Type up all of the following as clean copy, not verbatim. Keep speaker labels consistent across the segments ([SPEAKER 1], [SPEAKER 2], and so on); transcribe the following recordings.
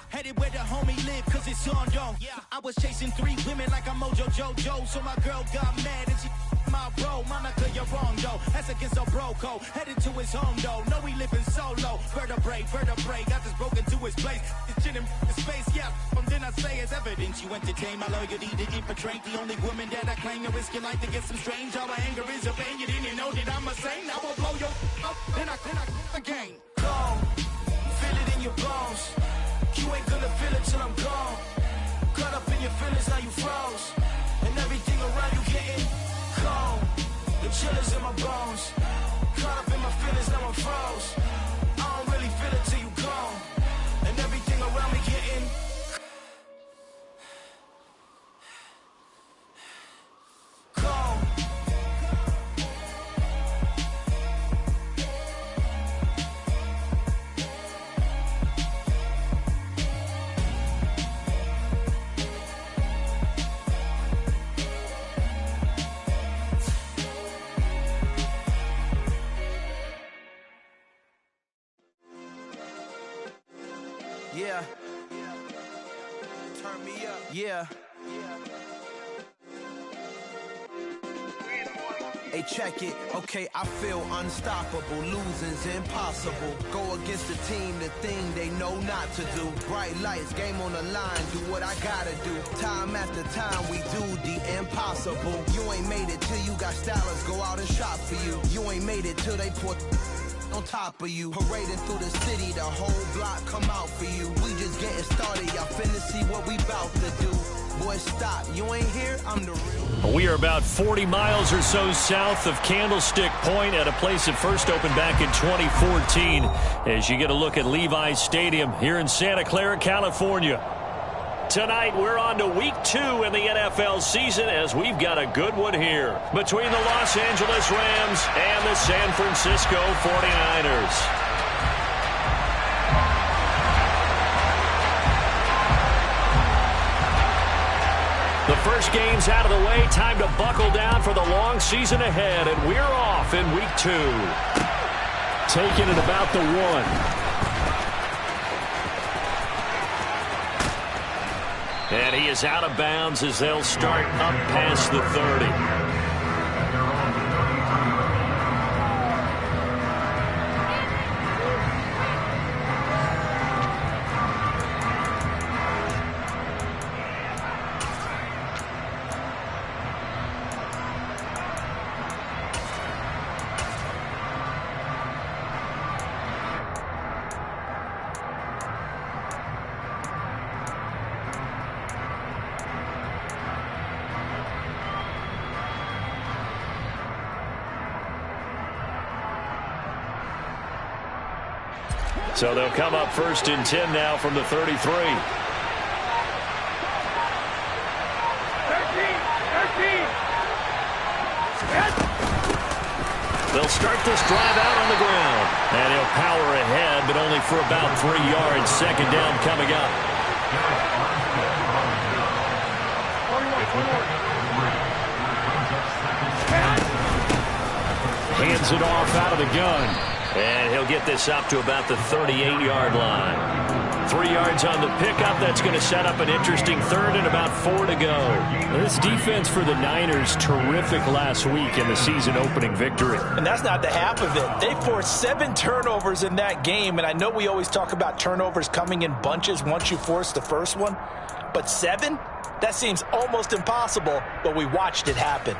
[SPEAKER 1] Headed where the homie live, cause it's on, though. I was chasing 3 women like I'm Mojo Jojo, so my girl got mad and she my bro. Monica, you're wrong, though. That's against a bro code. Headed to his home, though. No, we living solo. Vertebrae. Got this broken to his place. This shit in space, yeah. From then I say it's evidence. You entertain my loyalty to infiltrate. The only woman that I claim to risk your life to get some strange. All my anger is a pain. You didn't know that I'm a saint. I will blow your up. Then I again. Gone. Feel it in your bones. You ain't gonna feel it till I'm gone. Caught up in your feelings, now you froze. And everything around you getting cold. The chillers in my bones. Caught up in my feelings, now I'm froze. I don't really feel it till you gone. And everything around me getting cold. Yeah. Turn me up. Yeah. Hey, check it. Okay, I feel unstoppable. Losing's impossible. Go against the team, the thing they know not to do. Bright lights, game on the line. Do what I gotta do. Time after time, we do the impossible. You ain't made it till you got stylers go out and shop for you. You ain't made it till they put on top of you. Parading through the city, the whole block come out for you. We just getting started, y'all finna see what we bout to do. Boy, stop, you ain't here, I'm the real.
[SPEAKER 2] We are about 40 miles or so south of Candlestick Point at a place that first opened back in 2014 as you get a look at Levi's Stadium here in Santa Clara, California. Tonight, we're on to week 2 in the NFL season as we've got a good one here between the Los Angeles Rams and the San Francisco 49ers. The first game's out of the way. Time to buckle down for the long season ahead, and we're off in week 2. Taking it about the 1. And he is out of bounds as they'll start up past the 30. So they'll come up 1st and 10 now from the 33. They'll start this drive out on the ground. And he'll power ahead, but only for about 3 yards. 2nd down coming up. Hands it off out of the gun. And he'll get this up to about the 38-yard line. 3 yards on the pickup. That's going to set up an interesting 3rd and about 4 to go. This defense for the Niners, terrific last week in the season-opening victory.
[SPEAKER 3] And that's not the half of it. They forced 7 turnovers in that game, and I know we always talk about turnovers coming in bunches once you force the first one. But 7? That seems almost impossible, but we watched it happen.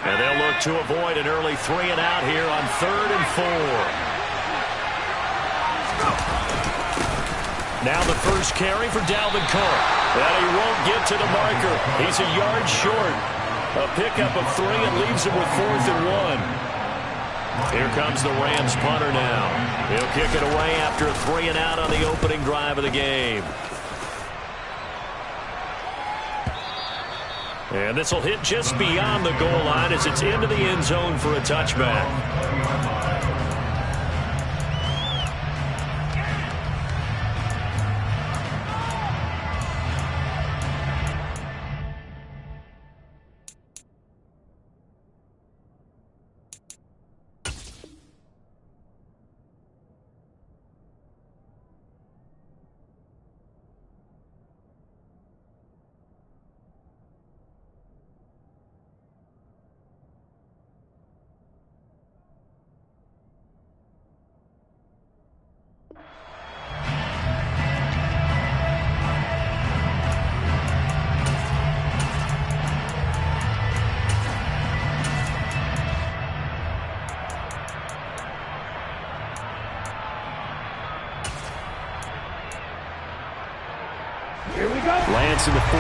[SPEAKER 2] And they'll look to avoid an early 3 and out here on 3rd and 4. Now the first carry for Dalvin Cook. And he won't get to the marker. He's a yard short. A pickup of 3 and leaves him with 4th and 1. Here comes the Rams punter now. He'll kick it away after a 3 and out on the opening drive of the game. And this will hit just beyond the goal line as it's into the end zone for a touchback.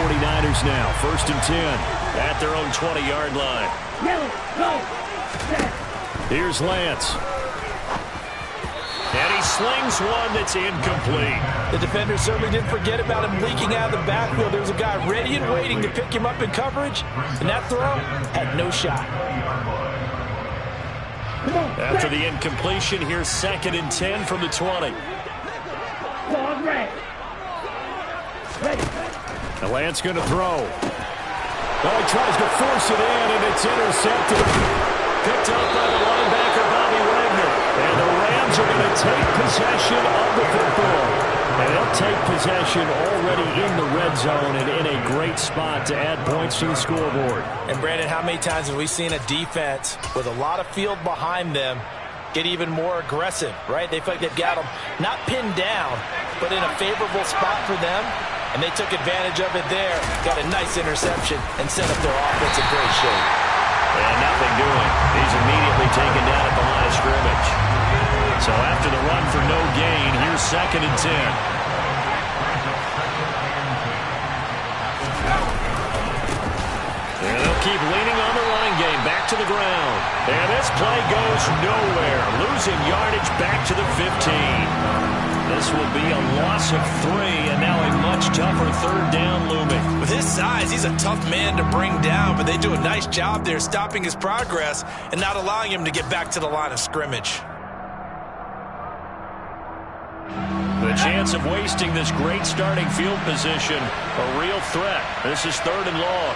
[SPEAKER 2] 49ers now. 1st and 10 at their own 20-yard line. Here's Lance. And he slings one that's incomplete.
[SPEAKER 3] The defender certainly didn't forget about him leaking out of the backfield. There was a guy ready and waiting to pick him up in coverage, and that throw had no shot.
[SPEAKER 2] After the incompletion, here's 2nd and 10 from the 20. Now Lance going to throw. Oh, he tries to force it in, and it's intercepted. Picked up by the linebacker, Bobby Wagner. And the Rams are going to take possession of the football. And they'll take possession already in the red zone and in a great spot to add points to the scoreboard.
[SPEAKER 3] And, Brandon, how many times have we seen a defense with a lot of field behind them get even more aggressive, right? They feel like they've got them not pinned down, but in a favorable spot for them. And they took advantage of it there. Got a nice interception and set up their offense in great shape.
[SPEAKER 2] And nothing doing. He's immediately taken down at the line of scrimmage. So after the run for no gain, here's 2nd and 10. And they'll keep leaning on the running game. Back to the ground. And this play goes nowhere. Losing yardage back to the 15. This will be a loss of 3, and now a much tougher 3rd down looming.
[SPEAKER 3] With his size, he's a tough man to bring down, but they do a nice job there stopping his progress and not allowing him to get back to the line of scrimmage.
[SPEAKER 2] The chance of wasting this great starting field position, a real threat. This is 3rd and long.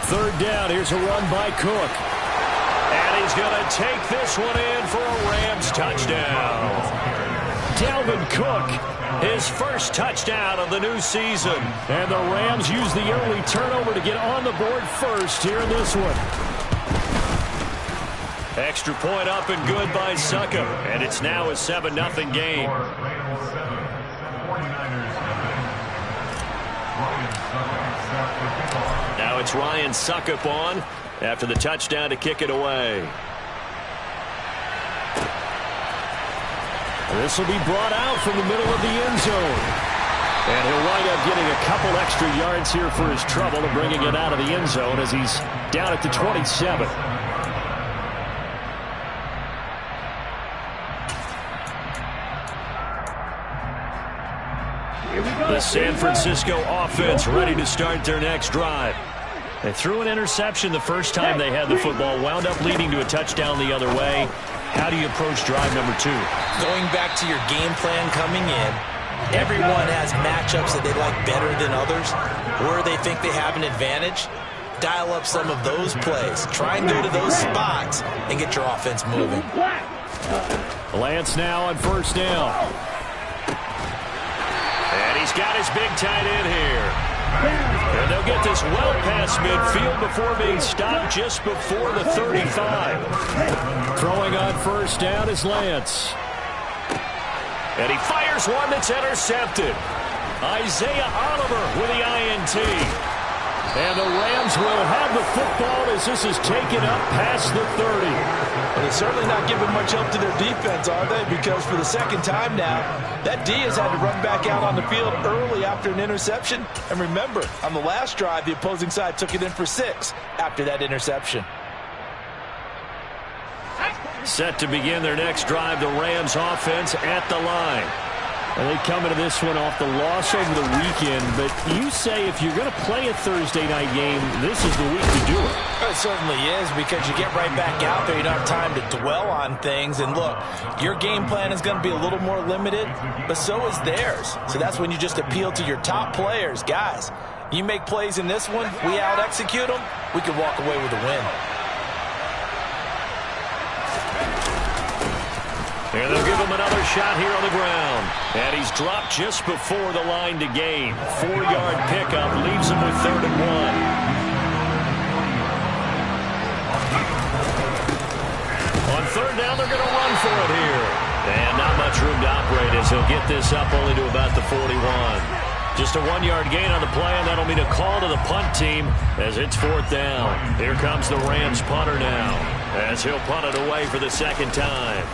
[SPEAKER 2] Third down, here's a run by Cook. And he's going to take this one in for a Rams touchdown. Dalvin Cook, his first touchdown of the new season. And the Rams use the early turnover to get on the board first here in this one. Extra point up and good by Succop. And it's now a 7-0 game. Now it's Ryan Succop on after the touchdown to kick it away. This will be brought out from the middle of the end zone. And he'll wind up getting a couple extra yards here for his trouble and bringing it out of the end zone as he's down at the 27. The San Francisco offense ready to start their next drive. They threw an interception the first time they had the football, wound up leading to a touchdown the other way. How do you approach drive number 2?
[SPEAKER 3] Going back to your game plan coming in, everyone has matchups that they like better than others, where they think they have an advantage. Dial up some of those plays. Try and go to those spots and get your offense moving.
[SPEAKER 2] Lance now on 1st down. And he's got his big tight end here. And they'll get this well past midfield before being stopped just before the 35. Throwing on 1st down is Lance. And he fires one that's intercepted. Isaiah Oliver with the INT. And the Rams will have the football as this is taken up past the 30.
[SPEAKER 3] Well, they're certainly not giving much help to their defense, are they? Because for the second time now, that D has had to run back out on the field early after an interception. And remember, on the last drive, the opposing side took it in for 6 after that interception.
[SPEAKER 2] Set to begin their next drive, the Rams offense at the line. And they come into this one off the loss over the weekend. But you say if you're going to play a Thursday night game, this is the week to do it.
[SPEAKER 3] It certainly is, because you get right back out there. You don't have time to dwell on things. And look, your game plan is going to be a little more limited, but so is theirs. So that's when you just appeal to your top players. Guys, you make plays in this one, we out-execute them, we can walk away with a win.
[SPEAKER 2] And they'll give him another shot here on the ground. And he's dropped just before the line to gain. 4-yard pickup leaves him with 3rd and 1. On 3rd down, they're going to run for it here. And not much room to operate as he'll get this up only to about the 41. Just a 1-yard gain on the play, and that'll mean a call to the punt team as it's 4th down. Here comes the Rams punter now as he'll punt it away for the 2nd time.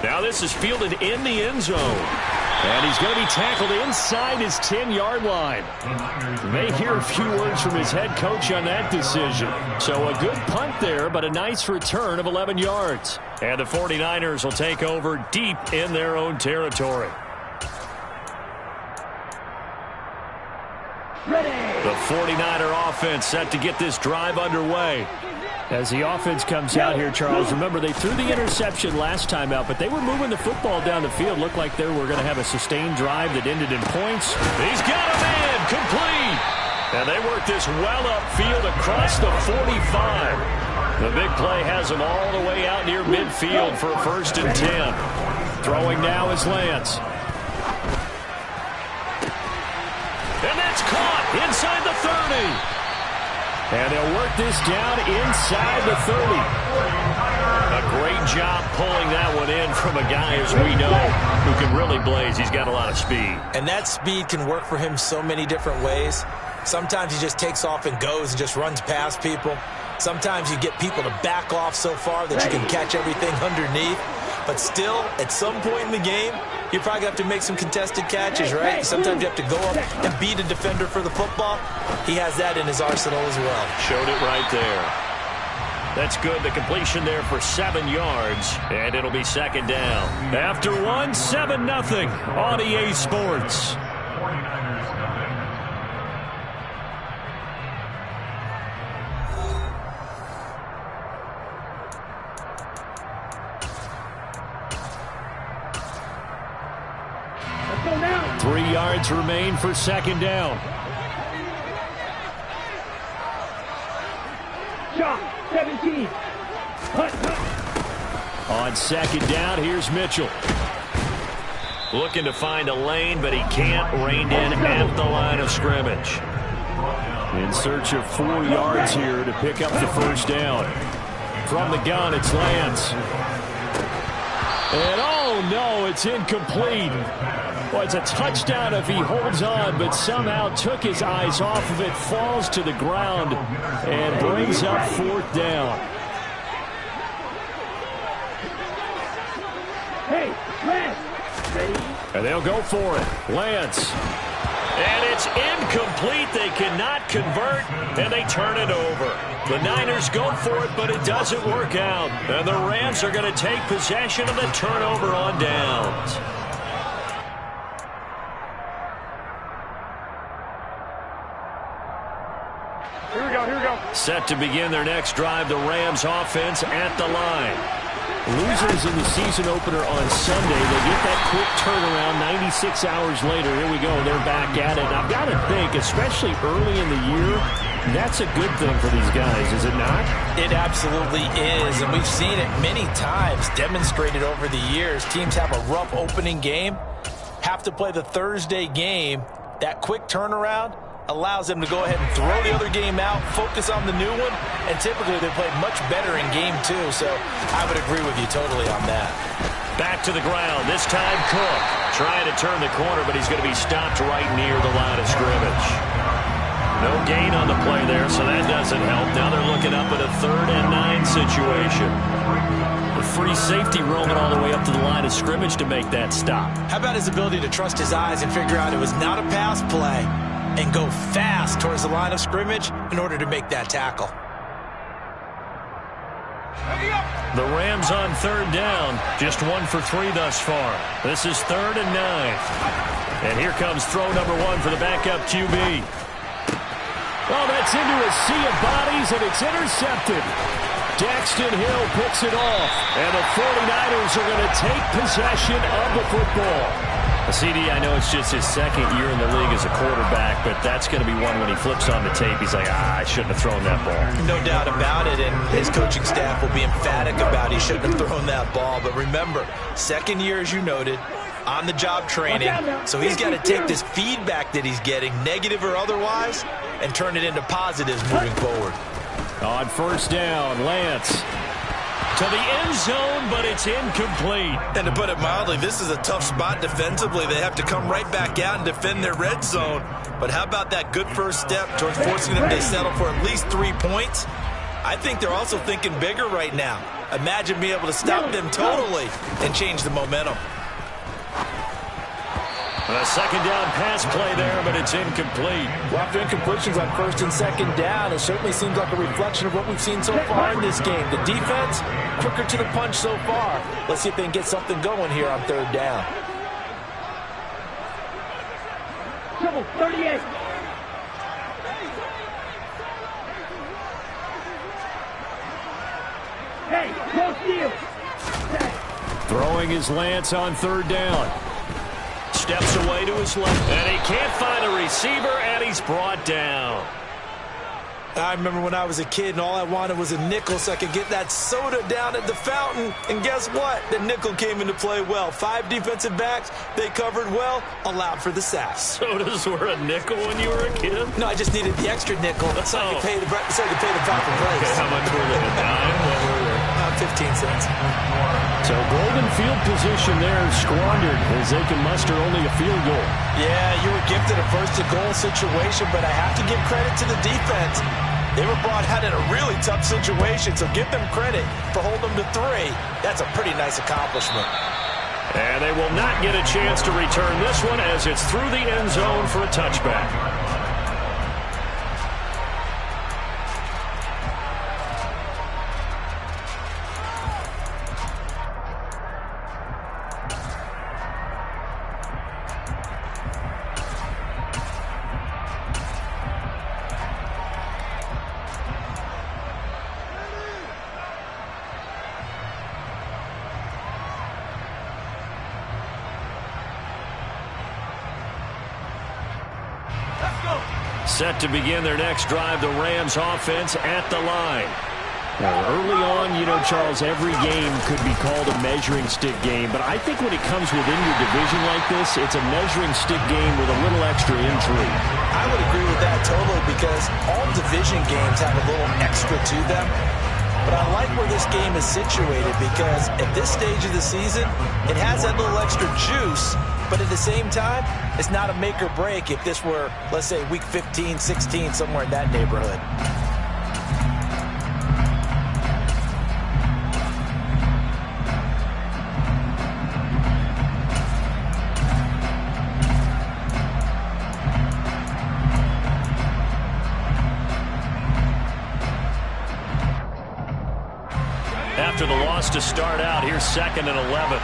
[SPEAKER 2] Now this is fielded in the end zone. And he's going to be tackled inside his 10-yard line. You may hear a few words from his head coach on that decision. So a good punt there, but a nice return of 11 yards. And the 49ers will take over deep in their own territory. The 49er offense set to get this drive underway. As the offense comes out here, Charles, remember they threw the interception last time out, but they were moving the football down the field. Looked like they were going to have a sustained drive that ended in points. He's got a man, complete. And they work this well upfield across the 45. The big play has them all the way out near midfield for a 1st and 10. Throwing now is Lance. And that's caught inside the 30. And they'll work this down inside the 30. A great job pulling that one in from a guy, as we know, who can really blaze. He's got a lot of speed.
[SPEAKER 3] And that speed can work for him so many different ways. Sometimes he just takes off and goes and just runs past people. Sometimes you get people to back off so far that you can catch everything underneath. But still, at some point in the game, you're probably going to have to make some contested catches, right? Sometimes you have to go up and beat a defender for the football. He has that in his arsenal as well. Showed it right there.
[SPEAKER 2] That's good. The completion there for 7 yards, and it'll be 2nd down. After 1, 7-0 on EA Sports.
[SPEAKER 4] Let's go now.
[SPEAKER 2] 3 yards remain for 2nd down.
[SPEAKER 4] Shot, 17. Hunt.
[SPEAKER 2] On 2nd down, here's Mitchell. Looking to find a lane, but he can't. Reined in at the line of scrimmage. In search of 4 yards here to pick up the 1st down. From the gun, it's Lance. And oh no, it's incomplete. Well, it's a touchdown if he holds on, but somehow took his eyes off of it, falls to the ground, and brings up 4th down.
[SPEAKER 4] Hey, Lance. Ready?
[SPEAKER 2] And they'll go for it. Lance. And it's incomplete. They cannot convert, and they turn it over. The Niners go for it, but it doesn't work out. And the Rams are going to take possession of the turnover on downs.
[SPEAKER 4] Here we go.
[SPEAKER 2] Set to begin their next drive, the Rams offense at the line. Losers in the season opener on Sunday. They get that quick turnaround 96 hours later. Here we go. They're back at it. I've got to think, especially early in the year, that's a good thing for these guys, is it not?
[SPEAKER 3] It absolutely is, and we've seen it many times demonstrated over the years. Teams have a rough opening game, have to play the Thursday game. That quick turnaround allows them to go ahead and throw the other game out, focus on the new one, and typically they play much better in game 2, so I would agree with you totally on that.
[SPEAKER 2] Back to the ground, this time Cook. Trying to turn the corner, but he's going to be stopped right near the line of scrimmage. No gain on the play there, so that doesn't help. Now they're looking up at a 3rd and 9 situation. The free safety roaming all the way up to the line of scrimmage to make that stop.
[SPEAKER 3] How about his ability to trust his eyes and figure out it was not a pass play and go fast towards the line of scrimmage in order to make that tackle.
[SPEAKER 2] The Rams on 3rd down, just 1 for 3 thus far. This is 3rd and 9. And here comes throw number 1 for the backup QB. Oh, that's into a sea of bodies, and it's intercepted. Daxton Hill picks it off, and the 49ers are going to take possession of the football. CD, I know it's just his 2nd year in the league as a quarterback, but that's going to be one when he flips on the tape. He's like, I shouldn't have thrown that ball.
[SPEAKER 3] No doubt about it, and his coaching staff will be emphatic about he shouldn't have thrown that ball. But remember, 2nd year, as you noted, on-the-job training, so he's got to take this feedback that he's getting, negative or otherwise, and turn it into positives moving forward.
[SPEAKER 2] On 1st down, Lance to the end zone, but it's incomplete.
[SPEAKER 3] And to put it mildly, this is a tough spot defensively. They have to come right back out and defend their red zone. But how about that good first step towards forcing them to settle for at least 3 points? I think they're also thinking bigger right now. Imagine being able to stop them totally and change the momentum.
[SPEAKER 2] A second down pass play there, but it's incomplete.
[SPEAKER 3] Well, after incompletions on first and second down, it certainly seems like a reflection of what we've seen so far in this game. The defense, quicker to the punch so far. Let's see if they can get something going here on third down.
[SPEAKER 4] Trouble 38. Hey, close deal.
[SPEAKER 2] Throwing his lance on third down. Steps away to his left, and he can't find a receiver, and he's brought down.
[SPEAKER 3] I remember when I was a kid and all I wanted was a nickel so I could get that soda down at the fountain. And guess what? The nickel came into play well. 5 defensive backs, they covered well, allowed for the sacks.
[SPEAKER 2] Sodas were a nickel when you were a kid?
[SPEAKER 3] No, I just needed the extra nickel so I could pay the proper price.
[SPEAKER 2] Okay, how much were they? A dime? What were they?
[SPEAKER 3] 15 cents.
[SPEAKER 2] So golden field position there squandered as they can muster only a field goal.
[SPEAKER 3] Yeah, you were gifted a first-to-goal situation, but I have to give credit to the defense. They were brought out in a really tough situation, so give them credit for holding them to 3. That's a pretty nice accomplishment.
[SPEAKER 2] And they will not get a chance to return this one as it's through the end zone for a touchback. Set to begin their next drive, the Rams offense at the line. Now, early on, you know, Charles, every game could be called a measuring stick game, but I think when it comes within your division like this, it's a measuring stick game with a little extra intrigue.
[SPEAKER 3] I would agree with that totally because all division games have a little extra to them. But I like where this game is situated because at this stage of the season, it has that little extra juice. But at the same time, it's not a make or break if this were, let's say, week 15, 16, somewhere in that neighborhood.
[SPEAKER 2] After the loss to start out, here's 2nd and 11.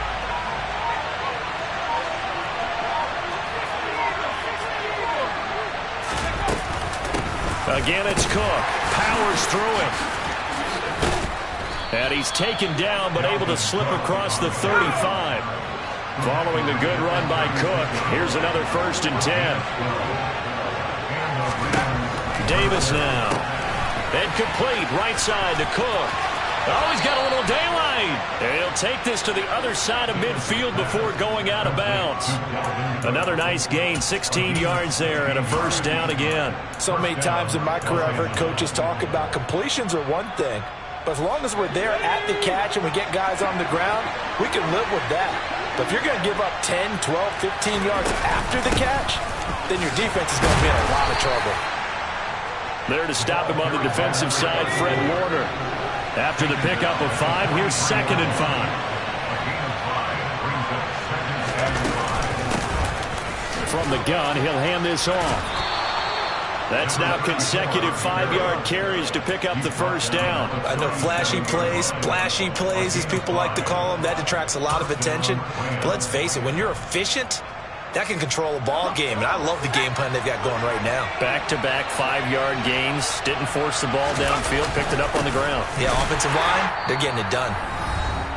[SPEAKER 2] Again, it's Cook. Powers through him. And he's taken down, but able to slip across the 35. Following the good run by Cook, here's another 1st and 10. Davis now. And complete, right side to Cook. Oh, he's got a little daylight. And he'll take this to the other side of midfield before going out of bounds. Another nice gain, 16 yards there and a 1st down again.
[SPEAKER 3] So many times in my career I've heard coaches talk about completions are one thing. But as long as we're there at the catch and we get guys on the ground, we can live with that. But if you're going to give up 10, 12, 15 yards after the catch, then your defense is going to be in a lot of trouble.
[SPEAKER 2] There to stop him on the defensive side, Fred Warner. After the pickup of 5, here's 2nd and 5. From the gun, he'll hand this off. That's now consecutive 5-yard carries to pick up the 1st down.
[SPEAKER 3] I know flashy plays, splashy plays, as people like to call them, that attracts a lot of attention. But let's face it, when you're efficient, that can control a ball game, and I love the game plan they've got going right now.
[SPEAKER 2] Back-to-back 5-yard gains. Didn't force the ball downfield. Picked it up on the ground.
[SPEAKER 3] Yeah, offensive line, they're getting it done.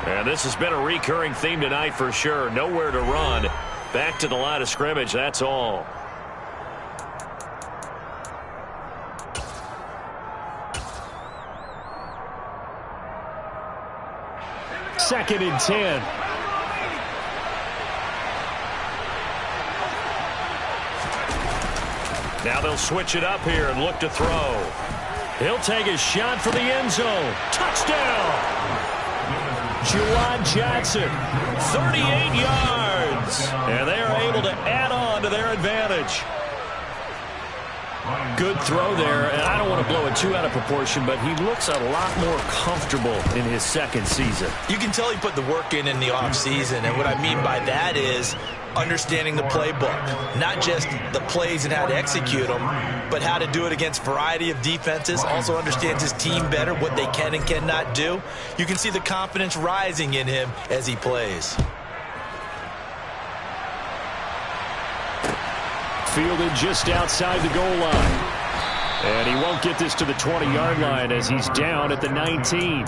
[SPEAKER 2] And this has been a recurring theme tonight for sure. Nowhere to run. Back to the line of scrimmage, that's all. Second and 10. Now they'll switch it up here and look to throw. He'll take a shot for the end zone. Touchdown! Juwan Johnson, 38 yards. And they are able to add on to their advantage. Good throw there, and I don't want to blow it too out of proportion, but he looks a lot more comfortable in his second season.
[SPEAKER 3] You can tell he put the work in the offseason, and what I mean by that is understanding the playbook. Not just the plays and how to execute them, but how to do it against a variety of defenses. Also understands his team better, what they can and cannot do. You can see the confidence rising in him as he plays.
[SPEAKER 2] Fielded just outside the goal line. And he won't get this to the 20-yard line as he's down at the 19.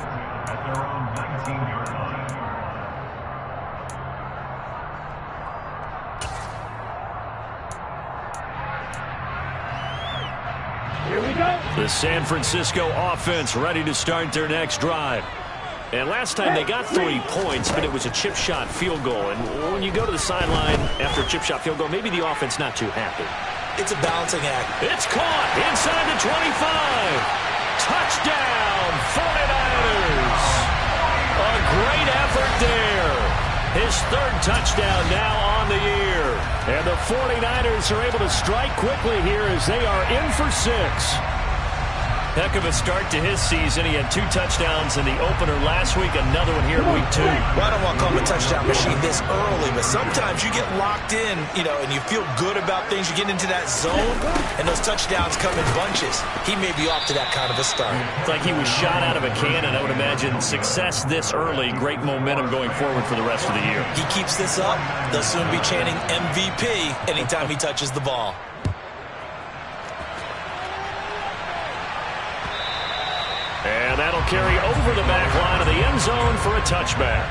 [SPEAKER 4] Here we go.
[SPEAKER 2] The San Francisco offense ready to start their next drive. And last time they got 3 points, but it was a chip shot field goal. And when you go to the sideline after a chip shot field goal, maybe the offense not too happy.
[SPEAKER 3] It's a balancing act.
[SPEAKER 2] It's caught inside the 25. Touchdown, 49ers. A great effort there. His 3rd touchdown now on the year. And the 49ers are able to strike quickly here as they are in for 6. Heck of a start to his season. He had 2 touchdowns in the opener last week, another one here in week 2.
[SPEAKER 3] Well, I don't want to call him a touchdown machine this early, but sometimes you get locked in, and you feel good about things. You get into that zone, and those touchdowns come in bunches. He may be off to that kind of a start.
[SPEAKER 2] It's like he was shot out of a cannon. I would imagine success this early, great momentum going forward for the rest of the year.
[SPEAKER 3] He keeps this up, they'll soon be chanting MVP anytime he touches the ball.
[SPEAKER 2] And that'll carry over the back line of the end zone for a touchback.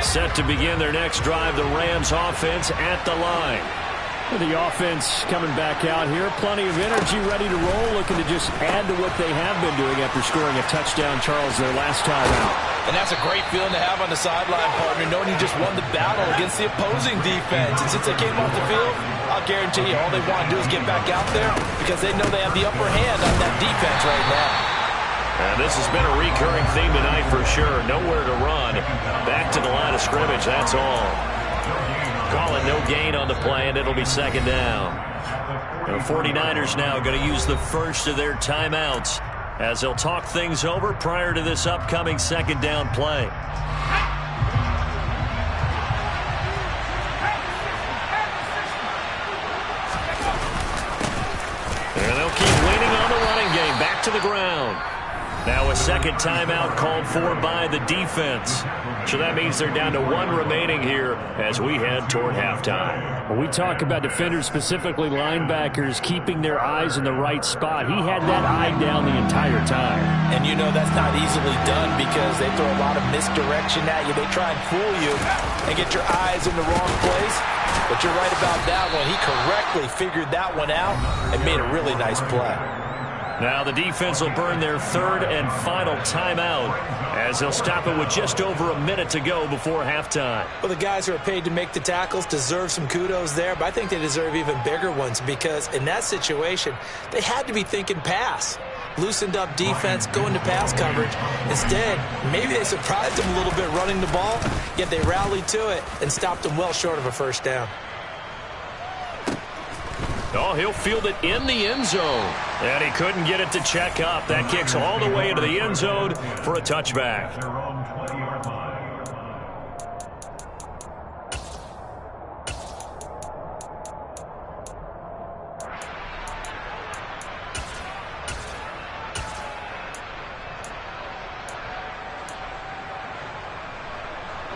[SPEAKER 2] Set to begin their next drive, the Rams offense at the line. The offense coming back out here. Plenty of energy, ready to roll, looking to just add to what they have been doing after scoring a touchdown, Charles, their last time out.
[SPEAKER 3] And that's a great feeling to have on the sideline, partner, knowing you just won the battle against the opposing defense. And since they came off the field, I'll guarantee you all they want to do is get back out there because they know they have the upper hand on that defense right now.
[SPEAKER 2] And this has been a recurring theme tonight for sure. Nowhere to run. Back to the line of scrimmage, that's all. Calling no gain on the play, and it'll be 2nd down. The 49ers now going to use the first of their timeouts as they'll talk things over prior to this upcoming 2nd down play. And they'll keep leaning on the running game. Back to the ground. Now a 2nd timeout called for by the defense. So that means they're down to 1 remaining here as we head toward halftime.
[SPEAKER 5] When we talk about defenders, specifically linebackers, keeping their eyes in the right spot, he had that eye down the entire time.
[SPEAKER 3] And that's not easily done because they throw a lot of misdirection at you. They try and fool you and get your eyes in the wrong place. But you're right about that one. He correctly figured that one out and made a really nice play.
[SPEAKER 2] Now the defense will burn their 3rd and final timeout as they'll stop it with just over a minute to go before halftime.
[SPEAKER 3] Well, the guys who are paid to make the tackles deserve some kudos there, but I think they deserve even bigger ones because in that situation, they had to be thinking pass. Loosened up defense, going to pass coverage. Instead, maybe they surprised them a little bit running the ball, yet they rallied to it and stopped them well short of a 1st down.
[SPEAKER 2] Oh, he'll field it in the end zone. And he couldn't get it to check up. That kicks all the way into the end zone for a touchback.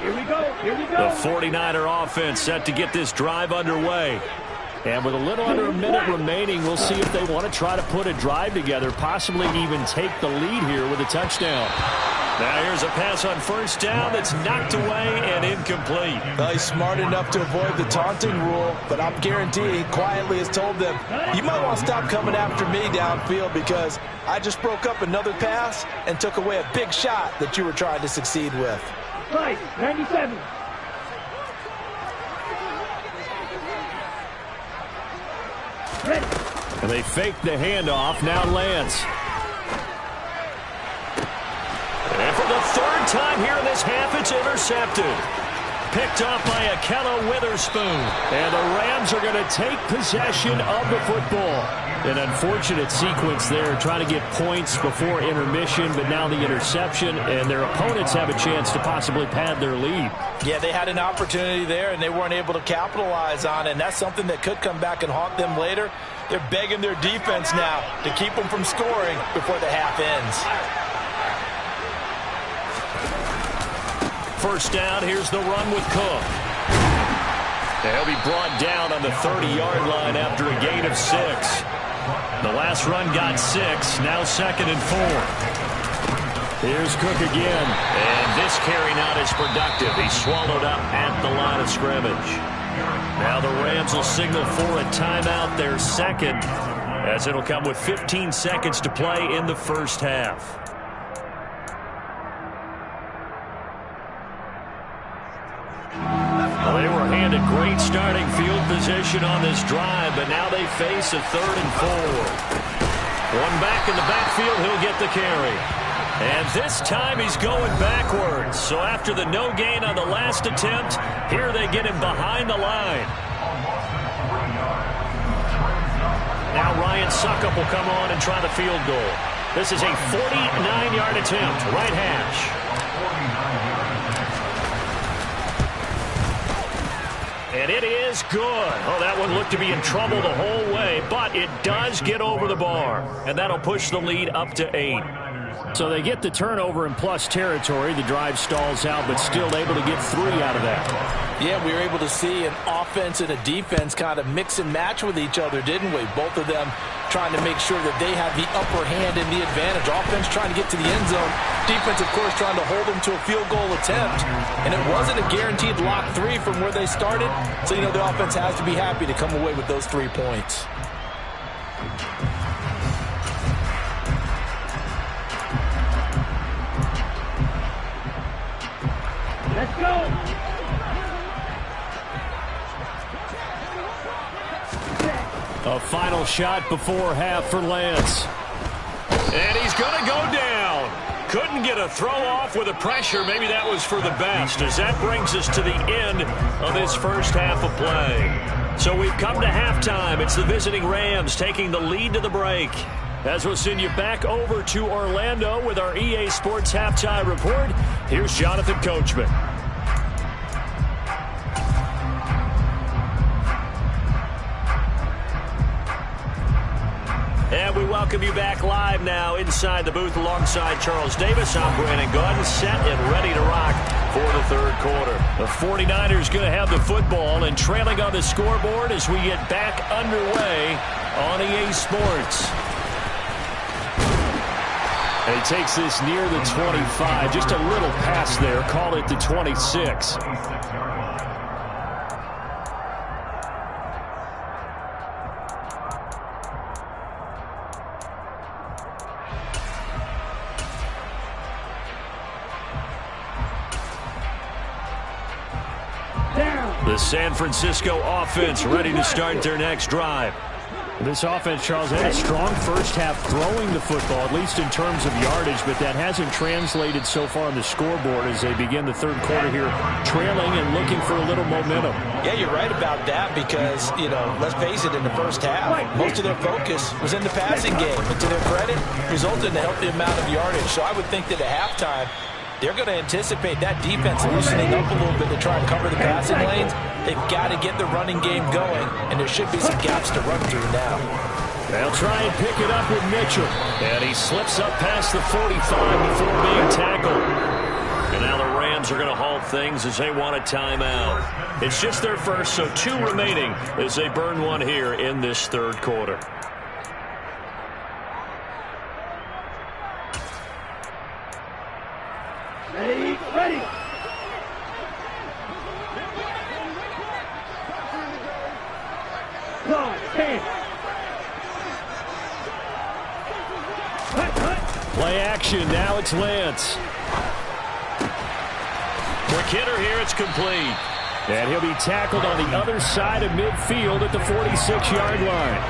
[SPEAKER 4] Here we go.
[SPEAKER 2] The 49er offense set to get this drive underway.
[SPEAKER 5] And with a little under a minute remaining, we'll see if they want to try to put a drive together, possibly even take the lead here with a touchdown.
[SPEAKER 2] Now here's a pass on 1st down that's knocked away and incomplete.
[SPEAKER 3] Well, he's smart enough to avoid the taunting rule, but I'm guaranteeing he quietly has told them, you might want to stop coming after me downfield because I just broke up another pass and took away a big shot that you were trying to succeed with.
[SPEAKER 4] Right, 97.
[SPEAKER 5] And they fake the handoff. Now Lance.
[SPEAKER 2] And for the third time here in this half, it's intercepted. Picked off by Akello Witherspoon.
[SPEAKER 5] And the Rams are going to take possession of the football. An unfortunate sequence there, trying to get points before intermission, but now the interception, and their opponents have a chance to possibly pad their lead.
[SPEAKER 3] Yeah, they had an opportunity there, and they weren't able to capitalize on it, and that's something that could come back and haunt them later. They're begging their defense now to keep them from scoring before the half ends.
[SPEAKER 2] First down, here's the run with Cook. He'll be brought down on the 30-yard line after a gain of 6. The last run got 6, now 2nd and 4.
[SPEAKER 5] Here's Cook again.
[SPEAKER 2] And this carry not as productive. He's swallowed up at the line of scrimmage. Now the Rams will signal for a timeout, their second, as it'll come with 15 seconds to play in the first half. Well, they were handed great starting field position on this drive, but now they face a 3rd and 4. One back in the backfield, he'll get the carry. And this time he's going backwards. So after the no gain on the last attempt, here they get him behind the line. Now Ryan Suckup will come on and try the field goal. This is a 49-yard attempt, right hash. And it is good. Oh, that one looked to be in trouble the whole way, but it does get over the bar. And that'll push the lead up to 8.
[SPEAKER 5] So they get the turnover in plus territory. The drive stalls out, but still able to get 3 out of that.
[SPEAKER 3] Yeah, we were able to see an offense and a defense kind of mix and match with each other, didn't we? Both of them trying to make sure that they have the upper hand and the advantage. Offense trying to get to the end zone. Defense, of course, trying to hold them to a field goal attempt. And it wasn't a guaranteed lock 3 from where they started. So, you know, the offense has to be happy to come away with those 3 points.
[SPEAKER 4] Let's go.
[SPEAKER 5] A final shot before half for Lance.
[SPEAKER 2] And he's going to go down. Couldn't get a throw off with the pressure. Maybe that was for the best, as that brings us to the end of this first half of play. So we've come to halftime. It's the visiting Rams taking the lead to the break. As we'll send you back over to Orlando with our EA Sports Halftime Report, here's Jonathan Coachman. And we welcome you back live now inside the booth alongside Charles Davis. I'm Brandon Gordon, set and ready to rock for the third quarter. The 49ers going to have the football and trailing on the scoreboard as we get back underway on EA Sports.
[SPEAKER 5] And he takes this near the 25, just a little pass there, call it the 26.
[SPEAKER 2] The San Francisco offense ready to start their next drive.
[SPEAKER 5] This offense, Charles, had a strong first half throwing the football, at least in terms of yardage, but that hasn't translated so far on the scoreboard as they begin the third quarter here, trailing and looking for a little momentum.
[SPEAKER 3] Yeah, you're right about that because, you know, let's face it, in the first half, most of their focus was in the passing game. And to their credit, resulted in a healthy amount of yardage. So I would think that at halftime, they're going to anticipate that defense loosening up a little bit to try and cover the passing lanes. They've got to get the running game going, and there should be some gaps to run through now.
[SPEAKER 2] They'll try and pick it up with Mitchell. And he slips up past the 45 before being tackled. And now the Rams are going to halt things as they want a timeout. It's just their first, so 2 remaining as they burn one here in this third quarter.
[SPEAKER 4] Ready, ready.
[SPEAKER 5] Play action, now it's Lance.
[SPEAKER 2] For Kidder here, it's complete.
[SPEAKER 5] And he'll be tackled on the other side of midfield at the 46-yard line.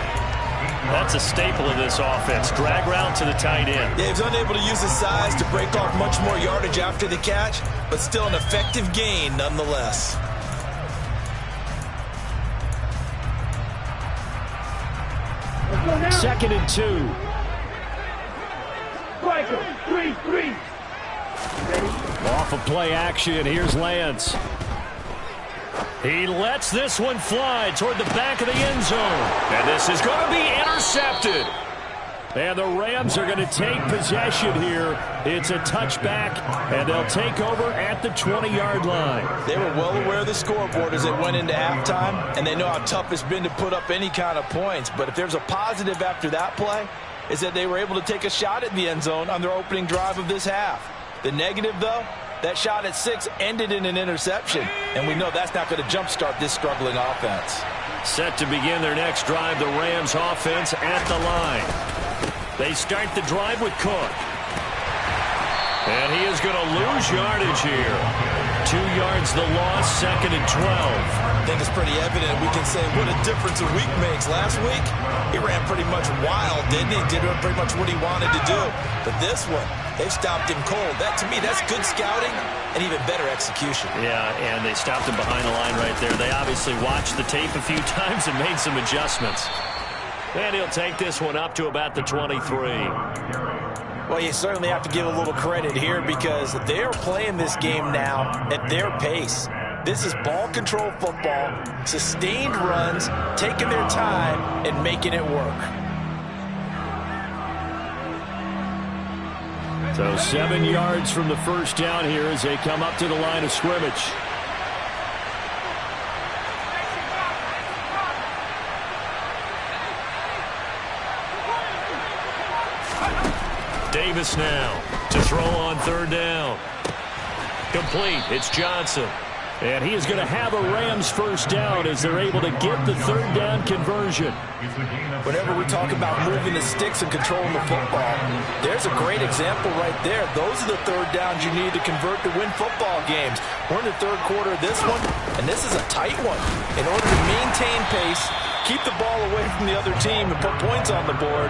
[SPEAKER 2] That's a staple of this offense. Drag route to the tight end.
[SPEAKER 3] Yeah, he's unable to use his size to break off much more yardage after the catch, but still an effective gain nonetheless.
[SPEAKER 5] Second and 2.
[SPEAKER 4] Striker, 3-3.
[SPEAKER 5] Off of play action, here's Lance.
[SPEAKER 2] He lets this one fly toward the back of the end zone. And this is going to be intercepted.
[SPEAKER 5] And the Rams are going to take possession here. It's a touchback, and they'll take over at the 20-yard line.
[SPEAKER 3] They were well aware of the scoreboard as they went into halftime, and they know how tough it's been to put up any kind of points. But if there's a positive after that play, is that they were able to take a shot at the end zone on their opening drive of this half. The negative, though, that shot at 6 ended in an interception, and we know that's not going to jumpstart this struggling offense.
[SPEAKER 2] Set to begin their next drive, the Rams offense at the line. They start the drive with Cook. And he is going to lose yardage here. 2 yards the loss, second and 12.
[SPEAKER 3] I think it's pretty evident. We can say what a difference a week makes. Last week, he ran pretty much wild, didn't he? Did pretty much what he wanted to do. But this one, they've stopped him cold. That, to me, that's good scouting and even better execution.
[SPEAKER 2] Yeah, and they stopped him behind the line right there. They obviously watched the tape a few times and made some adjustments. And he'll take this one up to about the 23.
[SPEAKER 3] Well, you certainly have to give a little credit here because they're playing this game now at their pace. This is ball control football, sustained runs, taking their time and making it work.
[SPEAKER 5] So 7 yards from the first down here as they come up to the line of scrimmage.
[SPEAKER 2] Davis now to throw on third down. Complete. It's Johnson.
[SPEAKER 5] And he is going to have a Rams first down as they're able to get the third down conversion.
[SPEAKER 3] Whenever we talk about moving the sticks and controlling the football, there's a great example right there. Those are the third downs you need to convert to win football games. We're in the third quarter of this one, and this is a tight one. In order to maintain pace, keep the ball away from the other team, and put points on the board,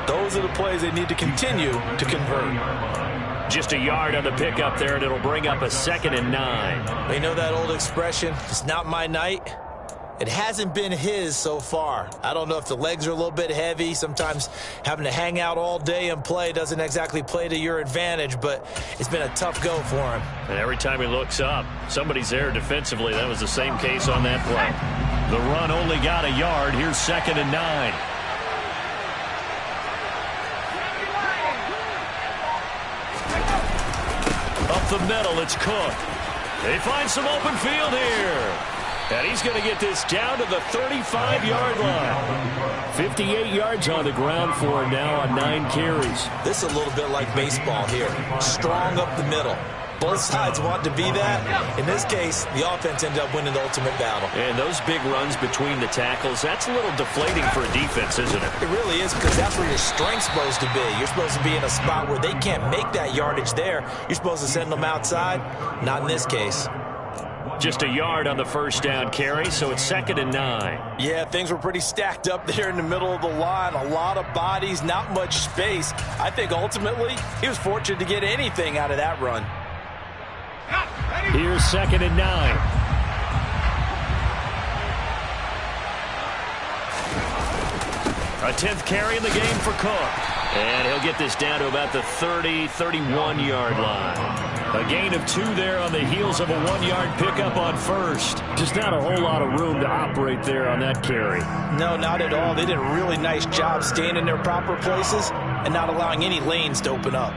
[SPEAKER 3] those are the plays they need to continue to convert.
[SPEAKER 2] Just a yard on the pickup there, and it'll bring up a 2nd and 9.
[SPEAKER 3] You know that old expression, it's not my night? It hasn't been his so far. I don't know if the legs are a little bit heavy. Sometimes having to hang out all day and play doesn't exactly play to your advantage, but it's been a tough go for him.
[SPEAKER 2] And every time he looks up, somebody's there defensively. That was the same case on that play. The run only got a yard. Here's 2nd and 9. Up the middle, it's Cook. They find some open field here. And he's going to get this down to the 35-yard line.
[SPEAKER 5] 58 yards on the ground for him now on 9 carries.
[SPEAKER 3] This is a little bit like baseball here. Strong up the middle. Both sides want to be that. In this case, the offense ended up winning the ultimate battle.
[SPEAKER 2] And those big runs between the tackles, that's a little deflating for a defense, isn't it?
[SPEAKER 3] It really is, because that's where your strength's supposed to be. You're supposed to be in a spot where they can't make that yardage there. You're supposed to send them outside. Not in this case.
[SPEAKER 2] Just a yard on the first down carry, so it's 2nd and 9.
[SPEAKER 3] Yeah, things were pretty stacked up there in the middle of the line. A lot of bodies, not much space. I think ultimately he was fortunate to get anything out of that run.
[SPEAKER 5] Here's 2nd and 9.
[SPEAKER 2] A 10th carry in the game for Cook. And he'll get this down to about the 30, 31-yard line. A gain of 2 there on the heels of a 1-yard pickup on first.
[SPEAKER 5] Just not a whole lot of room to operate there on that carry.
[SPEAKER 3] No, not at all. They did a really nice job staying in their proper places and not allowing any lanes to open up.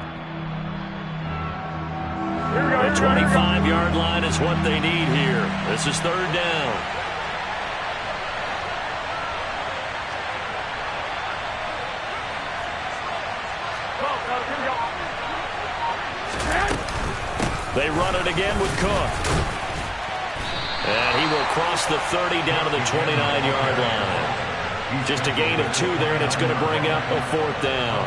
[SPEAKER 2] The 25-yard line is what they need here. This is third down. They run it again with Cook. And he will cross the 30 down to the 29-yard line. Just a gain of 2 there, and it's going to bring up a 4th down.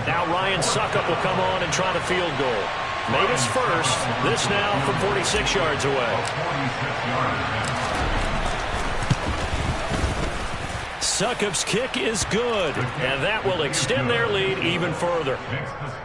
[SPEAKER 2] Now Ryan Suckup will come on and try the field goal. Made his first. This now from 46 yards away. Succop's kick is good, and that will extend their lead even further.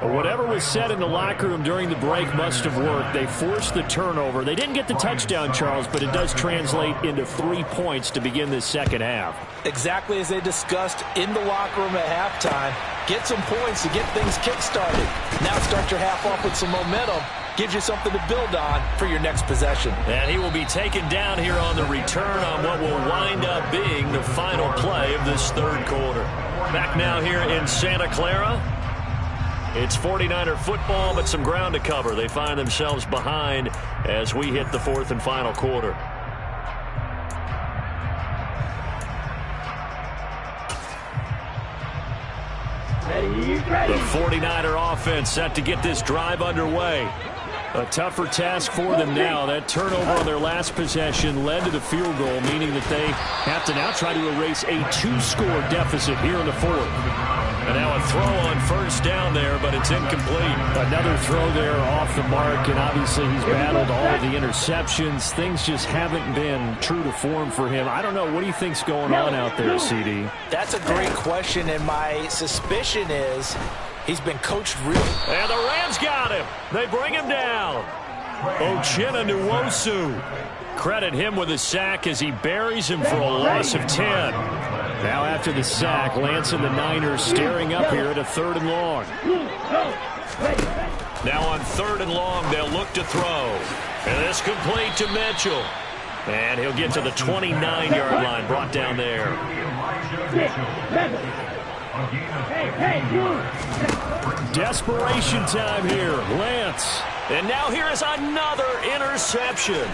[SPEAKER 5] Whatever was said in the locker room during the break must have worked. They forced the turnover. They didn't get the touchdown, Charles, but it does translate into 3 points to begin this second half.
[SPEAKER 3] Exactly as they discussed in the locker room at halftime. Get some points to get things kick-started. Now start your half off with some momentum. Gives you something to build on for your next possession.
[SPEAKER 2] And he will be taken down here on the return on what will wind up being the final play of this third quarter. Back now here in Santa Clara. It's 49er football, but some ground to cover. They find themselves behind as we hit the fourth and final quarter. The 49er offense set to get this drive underway. A tougher task for them now. That turnover on their last possession led to the field goal, meaning that they have to now try to erase a 2-score deficit here in the fourth. And now a throw on first down there, but it's incomplete. Another throw there off the mark, and obviously he's battled all of the interceptions. Things just haven't been true to form for him. I don't know. What do you think's going on out there, CD?
[SPEAKER 3] That's a great question, and my suspicion is he's been coached really.
[SPEAKER 2] And the Rams got him. They bring him down. Uchenna Nwosu. Credit him with a sack as he buries him for a loss of 10. Now after the sack, Lance and the Niners staring up here at a 3rd and long. Now on 3rd and long, they'll look to throw. And this complete to Mitchell. And he'll get to the 29-yard line, brought down there. Desperation time here. Lance. And now here is another interception.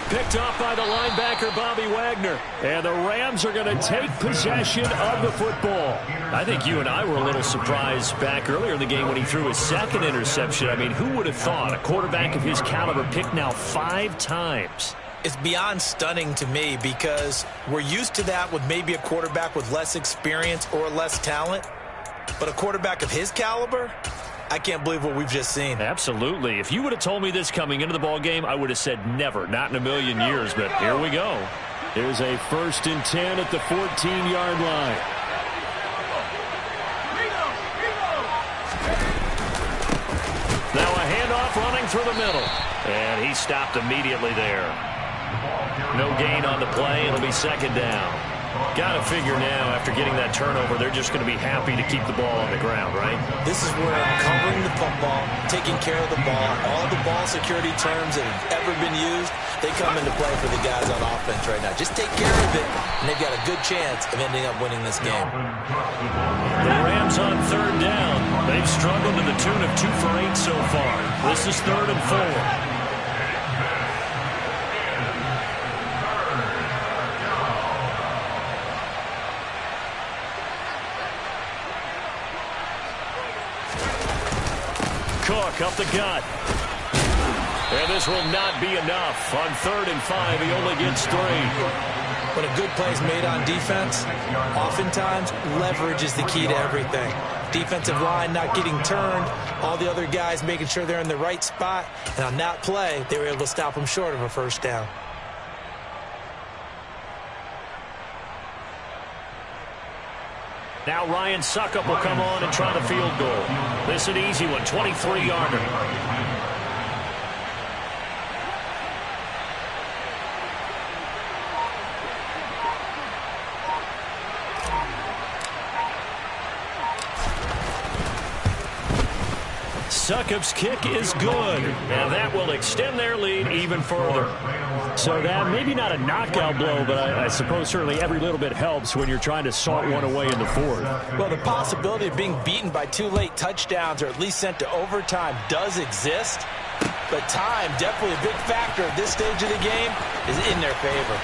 [SPEAKER 2] Picked off by the linebacker, Bobby Wagner. And the Rams are going to take possession of the football. I think you and I were a little surprised back earlier in the game when he threw his second interception. I mean, who would have thought a quarterback of his caliber picked now 5 times?
[SPEAKER 3] It's beyond stunning to me because we're used to that with maybe a quarterback with less experience or less talent. But a quarterback of his caliber, I can't believe what we've just seen.
[SPEAKER 2] Absolutely. If you would have told me this coming into the ball game, I would have said never, not in a million years. But here we go. Here's a 1st and 10 at the 14-yard line. Now a handoff running through the middle. And he stopped immediately there. No gain on the play. It'll be 2nd down. Got to figure now, after getting that turnover, they're just going to be happy to keep the ball on the ground, right?
[SPEAKER 3] This is where covering the football, taking care of the ball, all the ball security terms that have ever been used, they come into play for the guys on offense right now. Just take care of it, and they've got a good chance of ending up winning this game.
[SPEAKER 2] The Rams on 3rd down. They've struggled to the tune of 2 for 8 so far. This is 3rd and 4. Cook up the gut. And this will not be enough. On 3rd and 5, he only gets 3.
[SPEAKER 3] When a good play is made on defense, oftentimes leverage is the key to everything. Defensive line not getting turned, all the other guys making sure they're in the right spot. And on that play, they were able to stop them short of a 1st down.
[SPEAKER 2] Now Ryan Succop will come on and try the field goal. This is an easy one, 23-yarder. Succop's kick is good, and that will extend their lead even further. So that maybe not a knockout blow, but I suppose certainly every little bit helps when you're trying to salt one away in the fourth.
[SPEAKER 3] Well, the possibility of being beaten by 2 late touchdowns or at least sent to overtime does exist, but time, definitely a big factor at this stage of the game, is in their favor.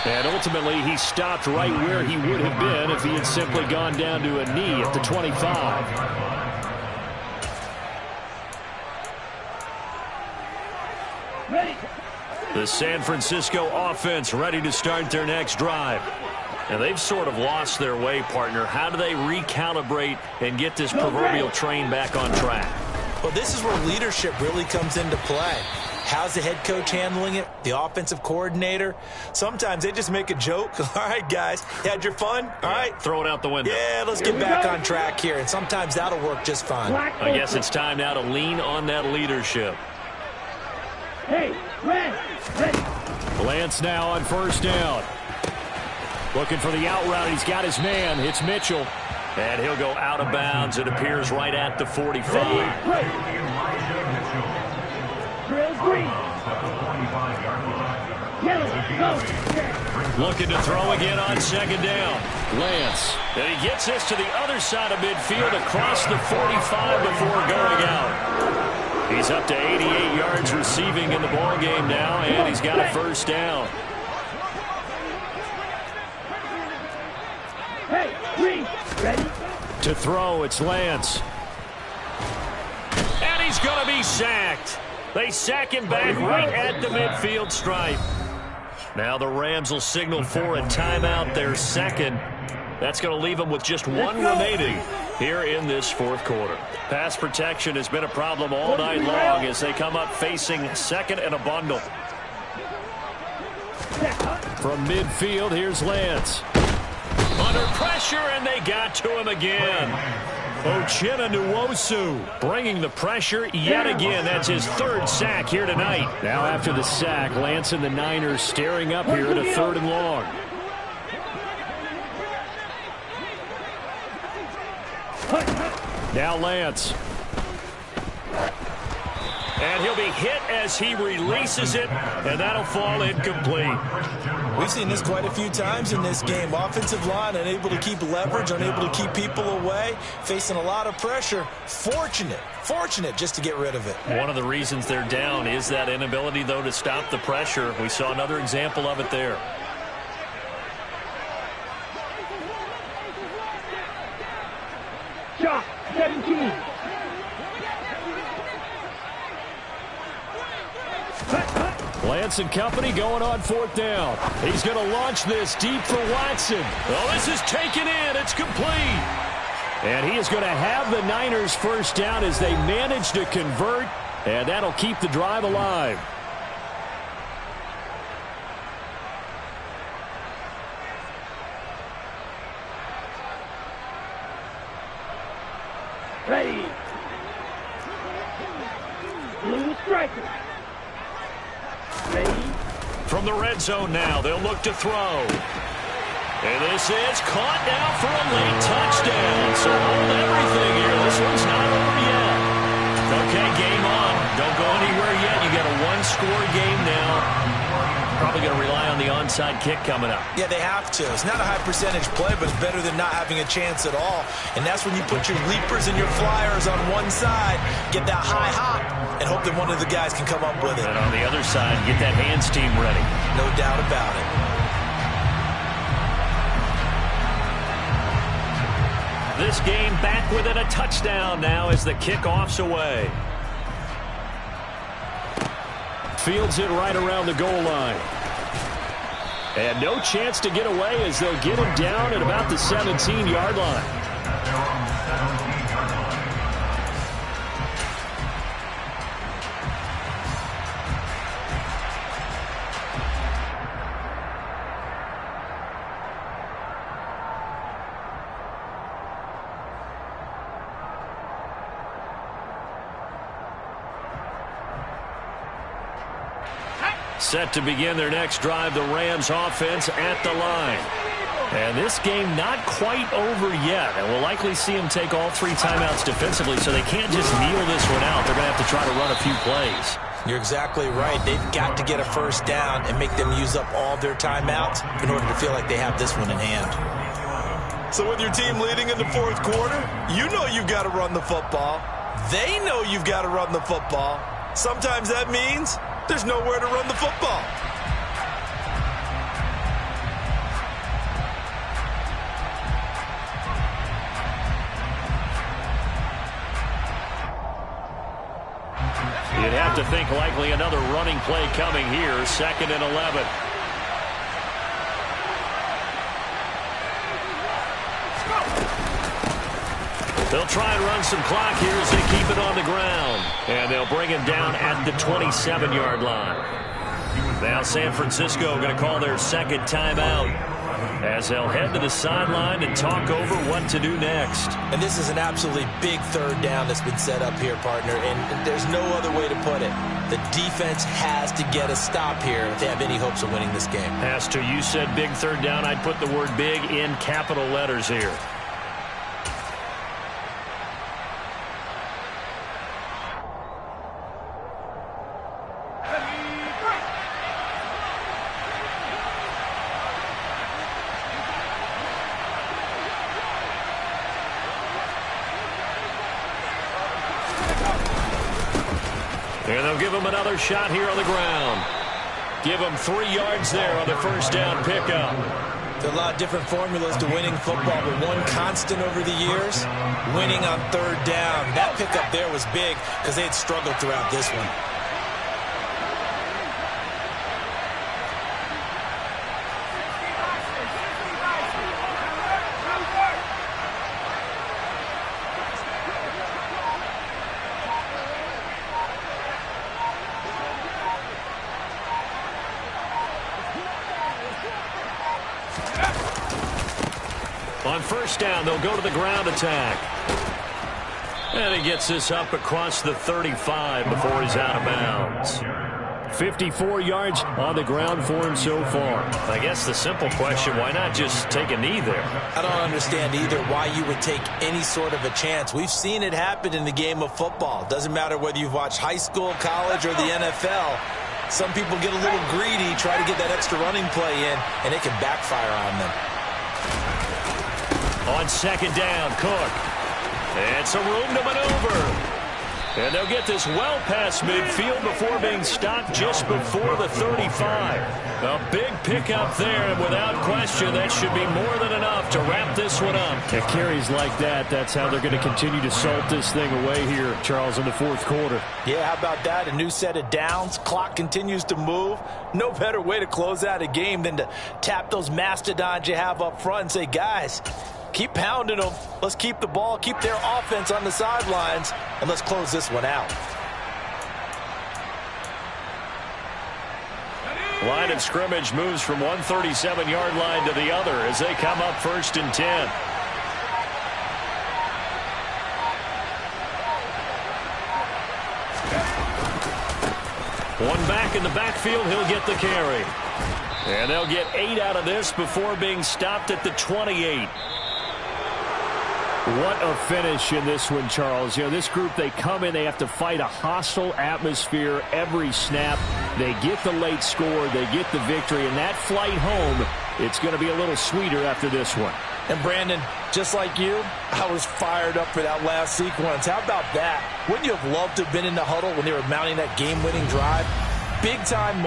[SPEAKER 5] And ultimately, he stopped right where he would have been if he had simply gone down to a knee at the 25. The San Francisco offense ready to start their next drive. And they've sort of lost their way, partner. How do they recalibrate and get this proverbial train back on track?
[SPEAKER 3] Well, this is where leadership really comes into play. How's the head coach handling it? The offensive coordinator? Sometimes they just make a joke. All right, guys, you had your fun? All right.
[SPEAKER 2] Throw it out the window.
[SPEAKER 3] Yeah, let's get back on track here, and sometimes that'll work just fine.
[SPEAKER 2] I guess it's time now to lean on that leadership.
[SPEAKER 4] Hey, red.
[SPEAKER 5] Lance now on first down. Looking for the out route. He's got his man. It's Mitchell.
[SPEAKER 2] And he'll go out of bounds. It appears right at the 45.
[SPEAKER 4] Drill green. Yellow, go.
[SPEAKER 5] Looking to throw again on second down. Lance.
[SPEAKER 2] And he gets this to the other side of midfield across the 45 before going out. He's up to 88 yards receiving in the ballgame now, and he's got a first down.
[SPEAKER 4] Hey, green. Ready?
[SPEAKER 5] To throw, it's Lance.
[SPEAKER 2] And he's going to be sacked. They sack him back right at the midfield stripe. Now the Rams will signal for a timeout, their second. That's going to leave them with just one remaining here in this fourth quarter. Pass protection has been a problem all night long as they come up facing second and a bundle.
[SPEAKER 5] From midfield, here's Lance.
[SPEAKER 2] Under pressure, and they got to him again. Uchenna Nwosu bringing the pressure yet again. That's his third sack here tonight.
[SPEAKER 5] Now after the sack, Lance and the Niners staring up here at a 3rd and long. Now Lance.
[SPEAKER 2] And he'll be hit as he releases it, and that'll fall incomplete.
[SPEAKER 3] We've seen this quite a few times in this game. Offensive line unable to keep leverage, unable to keep people away, facing a lot of pressure. Fortunate just to get rid of it.
[SPEAKER 2] One of the reasons they're down is that inability, though, to stop the pressure. We saw another example of it there.
[SPEAKER 4] Shot, 17.
[SPEAKER 5] Lance and company going on 4th down. He's going to launch this deep for Watson.
[SPEAKER 2] Oh, this is taken in. It's complete.
[SPEAKER 5] And he is going to have the Niners first down as they manage to convert, and that'll keep the drive alive.
[SPEAKER 4] Ready. Blue striker. Ready.
[SPEAKER 2] From the red zone now, they'll look to throw. And this is caught now for a late touchdown. So hold everything here. This one's not over yet. Okay, game on. Don't go anywhere yet. You got a one-score game now. Probably going to rely on the onside kick coming up.
[SPEAKER 3] Yeah, they have to. It's not a high percentage play, but it's better than not having a chance at all. And that's when you put your leapers and your flyers on one side, get that high hop, and hope that one of the guys can come up with it.
[SPEAKER 2] And on the other side, get that hands team ready.
[SPEAKER 3] No doubt about it.
[SPEAKER 2] This game back within a touchdown now as the kickoff's away.
[SPEAKER 5] Fields it right around the goal line. And no chance to get away as they'll get him down at about the 17-yard line.
[SPEAKER 2] Set to begin their next drive, the Rams offense at the line. And this game not quite over yet. And we'll likely see them take all 3 timeouts defensively, so they can't just kneel this one out. They're going to have to try to run a few plays.
[SPEAKER 3] You're exactly right. They've got to get a first down and make them use up all their timeouts in order to feel like they have this one in hand. So with your team leading in the 4th quarter, you know you've got to run the football. They know you've got to run the football. Sometimes that means there's nowhere to run the football.
[SPEAKER 2] You'd have to think likely another running play coming here, 2nd and 11. They'll try and run some clock here as they keep it on the ground. And they'll bring him down at the 27-yard line. Now San Francisco going to call their second timeout as they'll head to the sideline and talk over what to do next.
[SPEAKER 3] And this is an absolutely big third down that's been set up here, partner, and there's no other way to put it. The defense has to get a stop here if they have any hopes of winning this game.
[SPEAKER 2] As to you said big third down, I'd put the word big in capital letters here. And they'll give him another shot here on the ground. Give him 3 yards there on the first down pickup.
[SPEAKER 3] There are a lot of different formulas to winning football, but one constant over the years, winning on third down. That pickup there was big because they had struggled throughout this one.
[SPEAKER 2] On first down, they'll go to the ground attack. And he gets this up across the 35 before he's out of bounds.
[SPEAKER 5] 54 yards on the ground for him so far.
[SPEAKER 2] I guess the simple question, why not just take a knee there?
[SPEAKER 3] I don't understand either why you would take any sort of a chance. We've seen it happen in the game of football. Doesn't matter whether you've watched high school, college, or the NFL. Some people get a little greedy, try to get that extra running play in, and it can backfire on them.
[SPEAKER 2] On second down, Cook. And some room to maneuver. And they'll get this well past midfield before being stopped just before the 35. A big pickup there, and without question, that should be more than enough to wrap this one up.
[SPEAKER 5] At carries like that, that's how they're going to continue to salt this thing away here, Charles, in the fourth quarter.
[SPEAKER 3] Yeah, how about that? A new set of downs. Clock continues to move. No better way to close out a game than to tap those mastodons you have up front and say, guys, keep pounding them. Let's keep the ball, keep their offense on the sidelines, and let's close this one out.
[SPEAKER 2] Line of scrimmage moves from one 37-yard line to the other as they come up first and 10. One back in the backfield, he'll get the carry. And they'll get 8 out of this before being stopped at the 28.
[SPEAKER 5] What a finish in this one, Charles. You know, this group, they come in, they have to fight a hostile atmosphere every snap. They get the late score, they get the victory, and that flight home, it's going to be a little sweeter after this one.
[SPEAKER 3] And Brandon, just like you, I was fired up for that last sequence. How about that? Wouldn't you have loved to have been in the huddle when they were mounting that game-winning drive? Big-time